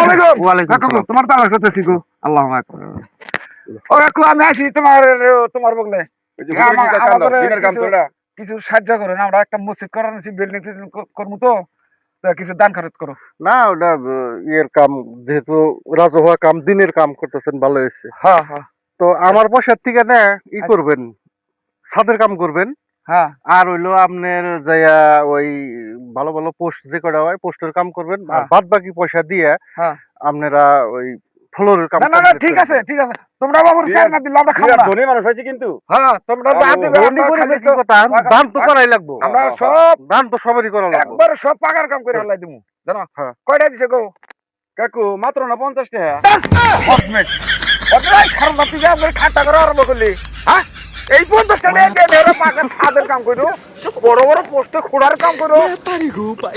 আলাইকুম। ওয়ালাইকুম কাকু আসসালাম। তোমার তালাশ করতেছি গো। আল্লাহু আকবার। ও কাকু আমি আসি তোমার বগলে। এই যে হুজুর কি কাম দাও দিনের কাম তো এটা কিছু সাহায্য করো না, আমরা একটা মসজিদ করানোছি, বিল্ডিং টিল্ডিং করবো তো, তা কিছু দান খরচ করো। না ওটা ইয়ের কাম, যেহেতু রাজহুয়া কাম, দিনের কাম করতেছেন, ভালো হয়েছে। হ্যাঁ হ্যাঁ তো আমার পয়সার থেকে না আচ্ছা। করবেন, ছাদের কাম করবেন। হ্যাঁ আর হইলো আপনার যাইয়া ওই ভালো ভালো পোস্ট যে করা হয় পোস্টের কাম করবেন, আর হ্যাঁ। বাদ বাকি পয়সা দিয়ে হ্যাঁ আপনারা ওই ফ্লোরের কাম না না না ঠিক আছে ঠিক আছে, তোমরা বাবুর শেয়ার না দিলে আমরা খাবো বিরাট না। ধনী মানুষ হয়েছে কিন্তু হ্যাঁ তোমরা যা দিবে ধনী আমরা করে খালি কি কথা, দান তো করাই লাগবো। আমরা সব দান তো সবারই করা লাগবে। একবার সব পাকার কাম করে হলাই দিমু, জানো? হ্যাঁ। কয়টা দিছে গো? কাকু মাত্র না 50 টাকা। অসমেট ওটাই সারা রাত থেকে আমরা ঠাট্টা করে আরম্ভ করলি, হ্যাঁ? এই 50 টাকা দিয়ে ধরে পাকার ছাদের কাম করো, বড় বড় পোস্টে খোঁড়ার কাম করো। তারি গো পাই